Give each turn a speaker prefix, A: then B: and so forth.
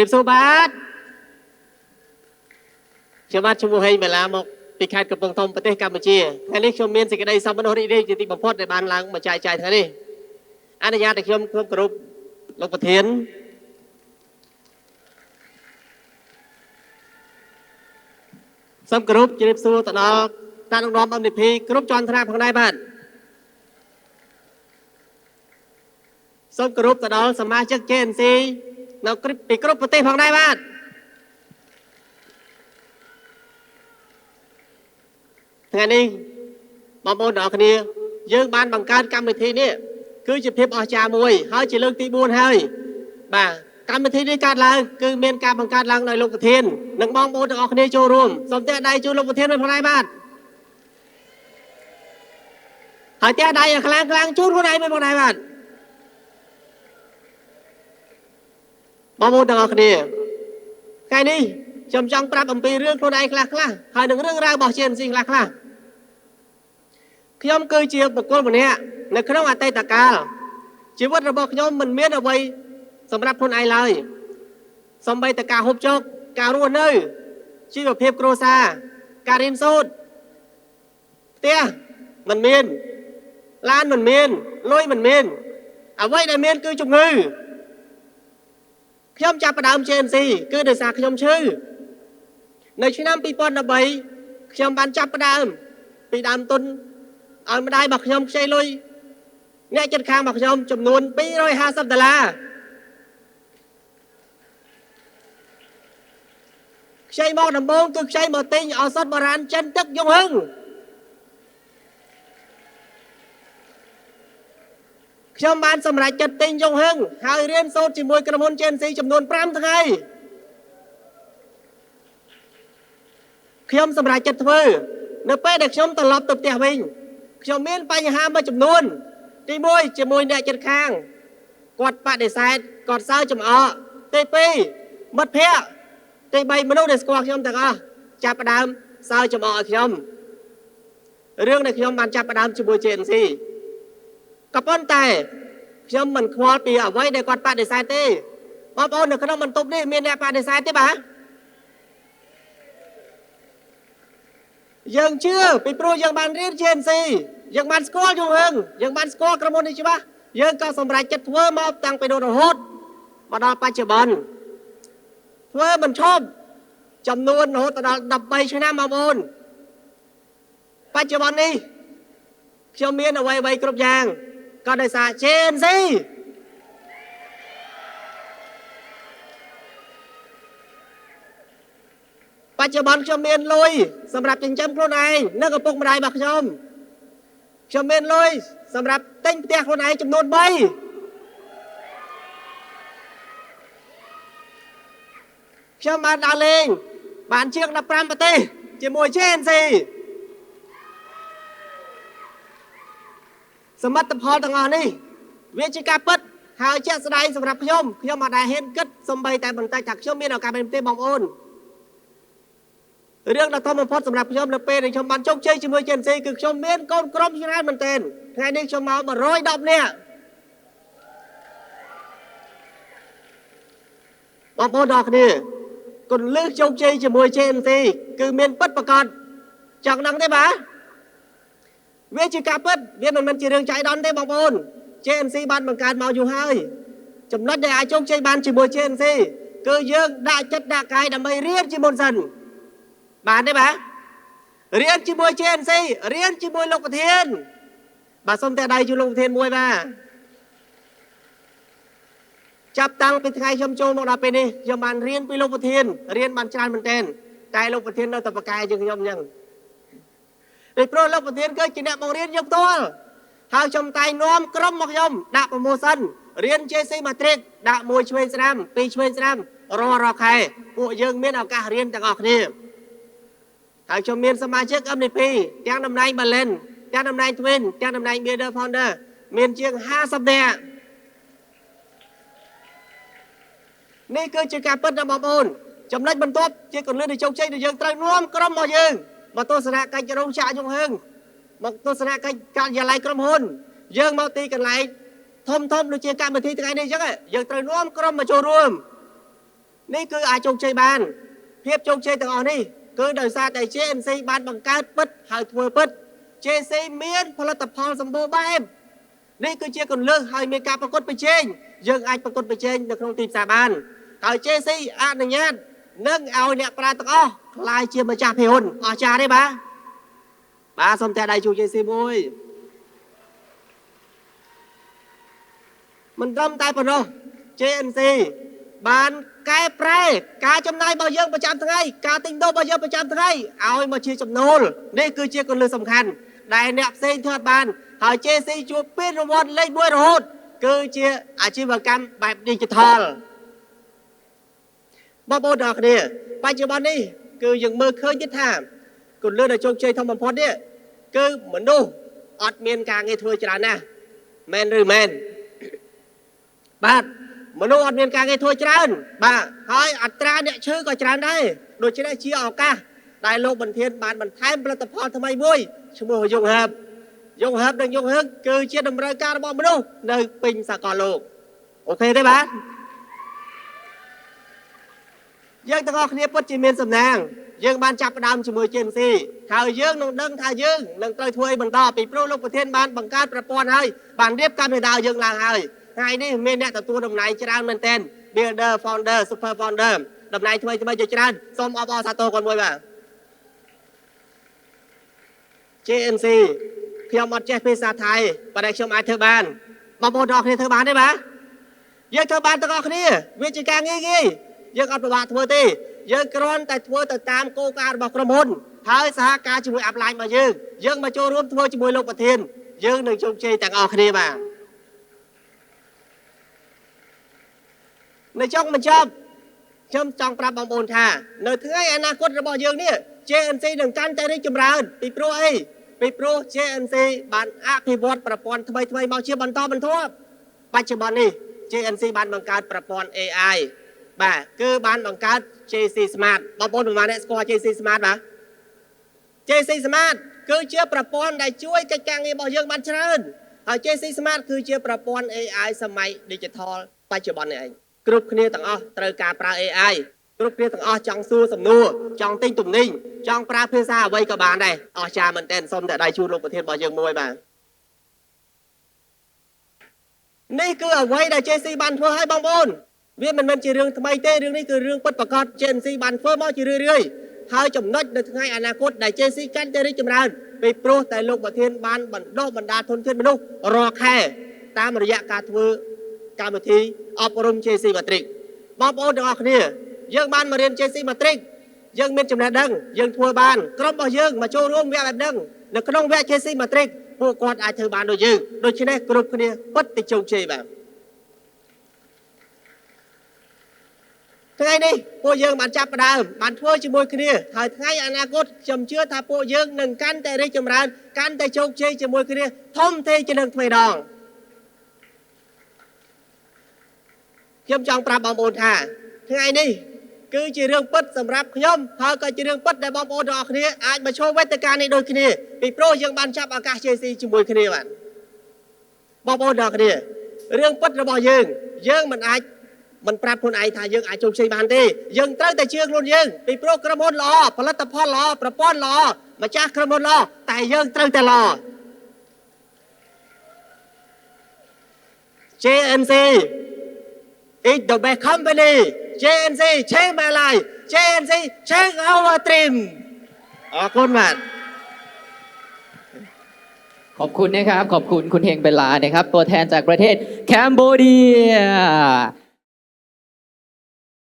A: รีบสู้บาทเชื่อว่าชั่วโมงให้เวลาหมกปีขาดกับปงทมประเทศกัมพูชีแค่นี้ชมเมียนสิ่งใดสัมพันธ์ที่ได้จิตบังพดในบ้านหลังมาใจเท่านี้อนุญาตให้ชมควบกรุบลงประเทศสมกรุบจะรีบสู้ตลอดตาลงน้อมอมนิพีกรุบจอนธนาของนายบ้านสมกรุบตลอดสมาชิกเจนซีเราปีกรุบประเทศของนายบ้านថ្ងៃនេះបងប្អូនទាំងអស់គ្នាយើងបានបង្កើតកម្មវិធីនេះគឺជាភាពអស្ចារ្យមួយហើយជាលើកទី4ហើយបាទកម្មវិធីនេះកើតឡើងគឺមានការបង្កើតឡើងដោយលោកប្រធាននិងបងប្អូនទាំងអស់គ្នាចូលរួមសូមទះដៃជួយលោកប្រធានមួយផងដែរបាទហើយទះដៃឲ្យខ្លាំងជួយខ្លួនឯងមួយផងដែរបាទបងប្អូនទាំងអស់គ្នាថ្ងៃនេះខ្ញុំចង់ប្រាប់អំពីរឿងខ្លួនឯងខ្លះហើយនឹងរឿងរ៉ាវរបស់ជានស៊ីខ្លះខ្ញុំគឺជាបុគ្គលម្នាក់នៅក្នុងអតីតកាលជីវិតរបស់ខ្ញុំមិនមានអ្វីសម្រាប់ខ្លួនឯងឡើយសូម្បីតែការហូបចុកការរស់នៅជីវភាពគ្រួសារការរៀនសូត្រផ្ទះមិនមានឡានមិនមានលុយមិនមានអ្វីដែលមានគឺជំងឺខ្ញុំចាប់ផ្ដើម JNC គឺដោយសារខ្ញុំឈឺនៅឆ្នាំ2013ខ្ញុំបានចាប់ផ្ដើមពីដើមទុនឲ្យម្ដាយរបស់ខ្ញុំខ្ចីលុយអ្នកជិតខាងរបស់ខ្ញុំចំនួន$250ខ្ចីមកដំបូងគឺខ្ចីមកទិញឱសថបុរាណចិនទឹកយងហឹងខ្ញុំបានសម្រេចចិត្តទិញយងហឹងហើយរៀនសូត្រជាមួយក្រុមហ៊ុន JNC ចំនួន5ថ្ងៃខ្ញុំសម្រេចចិត្តធ្វើនៅពេលដែលខ្ញុំត្រឡប់ទៅផ្ទះវិញខ្ញុំមានបញ្ហាមួយចំនួនទី1ជាមួយអ្នកជិតខាងគាត់បដិសេធគាត់សើចំអកទី2មិត្តភ័ក្តិទី3មនុស្សដែលស្គាល់ខ្ញុំទាំងអស់ចាប់ផ្ដើមសើចំអកឲ្យខ្ញុំរឿងដែលខ្ញុំបានចាប់ផ្ដើមជាមួយ JNC ក៏ប៉ុន្តែខ្ញុំមិនខ្វល់ពីអ្វីដែលគាត់បដិសេធទេបងប្អូននៅក្នុងបន្ទប់នេះមានអ្នកបដិសេធទេបាទយើងជឿពីព្រោះយើងបានរៀន JNC យើងបានស្គាល់យូរហើយយើងបានស្គាល់ក្រុមហ៊ុននេះច្បាស់យើងក៏សម្រេចចិត្តធ្វើមកតាំងពីនោះរហូតមកដល់បច្ចុប្បន្នធ្វើមិនឈប់ចំនួនរហូតដល់13ឆ្នាំបងប្អូនបច្ចុប្បន្ននេះខ្ញុំមានអ្វីគ្រប់យ៉ាងក៏ដោយសារ JNC បច្ចុប្បន្នខ្ញុំមានលុយសម្រាប់ចិញ្ចឹមខ្លួនឯងនិងឪពុកម្ដាយរបស់ខ្ញុំមានលុយសម្រាប់ទិញផ្ទះខ្លួនឯងចំនួន3ខ្ញុំបានដើរលេងបានជាង15ប្រទេសជាមួយ JNC សមិទ្ធផលទាំងអស់នេះវាជាការពិតហើយជាក់ស្ដែងសម្រាប់ខ្ញុំអត់ដែលហ៊ានគិតសំបីតែបន្តិចថាខ្ញុំមានឱកាសបែបនេះទេបងប្អូនរឿងដ៏ធំបំផុតសម្រាប់ខ្ញុំនៅពេលដែលខ្ញុំបានជោគជ័យជាមួយ JNC គឺខ្ញុំមានកូនក្រុមច្រើនមែនទែនថ្ងៃនេះខ្ញុំមក110នាក់បងប្អូនទាំងគ្នាគន្លឹះជោគជ័យជាមួយ JNC គឺមានពិតប្រាកដចង់ដឹងទេបាទវាជាការពិតវាមិនមែនជារឿងចៃដន្យទេបងប្អូន JNC បានបង្កើតមកយូរហើយចំណុចដែលអាចជោគជ័យបានជាមួយ JNC គឺយើងដាក់ចិត្តដាក់កាយដើម្បីរៀនជាមុនសិនបានទេបាទរៀនជាមួយ JNC រៀនជាមួយលោកប្រធានបាទសូមតែដៃជួយលោកប្រធានមួយបាទចាប់តាំងពីថ្ងៃខ្ញុំចូលមកដល់ពេលនេះខ្ញុំបានរៀនពីលោកប្រធានរៀនបានច្រើនមែនទែនតែលោកប្រធាននៅតែបកកាយជាងខ្ញុំអញ្ចឹងពីព្រោះលោកប្រធានគឺជាអ្នកបង្រៀនខ្ញុំផ្ទាល់ហើយខ្ញុំតែងនាំក្រុមមកខ្ញុំដាក់ promotion រៀន JC Matric ដាក់1ឆ្វេងស្ដាំ2ឆ្វេងស្ដាំរាល់ខែពួកយើងមានឱកាសរៀនទាំងអស់គ្នាហើយខ្ញុំមានសមាជិក MVP ទាំងតំណែង Balance ទាំងតំណែង Twin ទាំងតំណែង Builder Founder មានជាង50នាក់នេះគឺជាការពិតណាបងប្អូនចំណុចបន្ទាប់ជាគន្លឹះនៃជោគជ័យដែលយើងត្រូវនាំក្រុមរបស់យើងមកទស្សនកិច្ចរោងចក្រយងហឹងមកទស្សនកិច្ចការិយាល័យក្រុមហ៊ុនយើងមកទីកន្លែងធំដូចជាកម្មវិធីថ្ងៃនេះអញ្ចឹងយើងត្រូវនាំក្រុមមកចូលរួម นี่คืออาจงใจบ้านเพียบจงใจต่างออกนี่คือโดยซาแต่ JNC บ้านบังการปิดหายทัวปิด JC เมียนผลิตภัณฑ์สมบูรณ์แบบนี่คือเชื่อคนเลือกให้มีการปรากฏไปเชงยังไอปรากฏไปเชงในโครงตีสาบานหาย JC อ่านอย่างนี้นึ่งเอาเนี่ยปลาตะก้อลายเชื่อมาจากเพลนออกจาได้ปะป้าสมแต่ได้ชู JC บุยมันเริ่มตายปะเนาะ JNC บ้านแก้แปรการจำนายบ่อยเยอะประจำทั้งไงการติงโตบ่อยเยอะประจำทั้งไงเอามาเชียร์จำนวนนี่คือเชียร์คนเลือกสำคัญได้เนี่ยเส้นทอดบ้านหา JC จูบเป็นรางวัลเล่นด้วยรถคือเชียร์อาชีพกรรมแบบดิจิทัลบ่โบดอกเนี่ยปัจจุบันนี้คือยังมือเคยยึดท่าคนเลือกในโจงเชยทำบัมพอดเนี่ยคือเหมือนดูอดเมียนกลางไงทัวร์จรานะแมนหรือแมนบ้านมนุษย์อันเมียนกลางไงทัวร์จรานะบ้าหอยอัตราเนี่ยชื่อก็จราได้โดยจะได้ชี้ออกกะได้โลกบันเทียนบ้านบันไทยผลิตภัณฑ์ทำไมบุ้ยชั่วโมงยงเฮิบดังยงเฮิบคือเชียร์ดำเนินการระบบมนุษย์ในปิงสากลโลกโอเคได้บ้านยังต้องออกเนี่ยปัจจิเมียนสำแดงยังบ้านจับดำชั่วโมงJNCข่าวยังนงดังท่ายังนงเตยถวยบังต่อปีโปรโลกประเทศบ้านบังการประปอนให้บ้านเรียบการให้ดาวยังลางให้ไงนี่เมียเนี่ยตัวดำไหนจะได้มันเต้นเบียร์เดอร์ฟอนเดอร์ซูเปอร์ฟอนเดอร์ดำไหนทำไมจะได้ส้มอบอซาโตก่อนมวยบ่า JNC เพียงหมดเจฟภาษาไทยประเดี๋ยวชมไอเธอบ้านมาโบดอกเนี่ยเธอบ้านได้ไหมยังเธอบ้านตะกอกนี่วิจิการงี้ยังเอาประวัติทัวร์ตียังกรอนแต่ทัวร์แต่ตามโกการบอกกระมนท้ายสหการจมวยอัพไลน์มายังมาโจรวมทัวร์จมวยโลกประเทศยังหนึ่งชมเชยแต่งออกนี่มาในช่องมันชอบจองปราบบางโอนท่าในถึงไอ้อนาคตระบอบยังเนี่ย JNC หนึ่งกันใจได้จำรานปีโปรJNC บ้านอาภิวัตประปอนทำไมมาเชื่อบรรทอบรรทบปัจจุบันนี้ JNC บ้านบังการประปอน AI บ่าคือบ้านบังการ JC Smart บางโอนมาเนี่ยสกอร์ JC Smart ป่ะ JC Smart คือเชื่อประปอนได้ช่วยจัดการในบ่อยังบันเชิญJC Smart คือเชื่อประปอน AI สมัยดิจิทัลปัจจุบันนี่เองกรุ๊ปนี้ต่างอ้อตระการปลา AI กรุ๊ปนี้ต่างอ้อจังสู้สำนัวจังติ้งตุ่มนิ่งจังปลาเพื่อซาไว้กับบานได้อ้อชามันเต้นส้มแต่ได้ชูโลกประเทศบ่อยังมวยบ้างนี่คือเอาไว้ได้ JC บันเพื่อให้บางบนเวียนมันจะเรื่องทำไมเต้เรื่องนี้คือเรื่องปัดประกอบ JNC บันเพื่อมาจะเรื่อยๆให้จำนัดในทั้งให้อนาคตได้ JC กันจะได้จำรานไปโปรแต่โลกประเทศบ้านบันโลกบรรดาทนขึ้นมนุษย์รอแค่ตามระยะการทัวร์การบันทีอบรม JC มาตริกบอบโอนออกเนี่ยยังบ้านมาเรียน JC มาตริกยังมีจำแนกดังยังทัวร์บ้านกรมบ่ยังมาโชว์ร่วมแวะแบบดังในขนมแวะ JC มาตริกพวกกอดอาเธอบ้านโดยยังโดยเฉพาะกรุ๊ปเนี่ยปัดติดจงเชยแบบทั้งไงนี่พวกยังมันจับประดามมันทัวร์จมวยគ្នាហើយថ្ងៃអនាគតខ្ញុំជឿថាពួកយើងនឹងកាន់តែរីកចម្រើនកាន់តែជោគជ័យជាមួយគ្នាធំធេងជាងនឹងទ្វេដងខ្ញុំចង់ប្រាប់បងប្អូនថាថ្ងៃនេះគឺជារឿងពិតសម្រាប់ខ្ញុំហើយក៏ជារឿងពិតដែលបងប្អូនទាំងអស់គ្នាអាចមកចូលវេទិកានេះដូចគ្នាពីព្រោះយើងបានចាប់ឱកាស JC ជាមួយគ្នាបាទបងប្អូនទាំងអស់គ្នារឿងពិតរបស់យើងមិនអាចมันប្រាប់ខ្លួនឯងថាយើងអាចជោគជ័យបានទេយើងត្រូវតែជឿខ្លួនយើងពីព្រោះក្រុមហ៊ុនល្អផលិតផលល្អប្រព័ន្ធល្អម្ចាស់ក្រុមហ៊ុនល្អតែយើងត្រូវតែល្អ JNC is the best company JNC change my life JNC change our dream ขอบคุณมาก
B: ขอบคุณนะครับขอบคุณคุณเฮงเบลานะครับตัวแทนจากประเทศแคนโบเดีย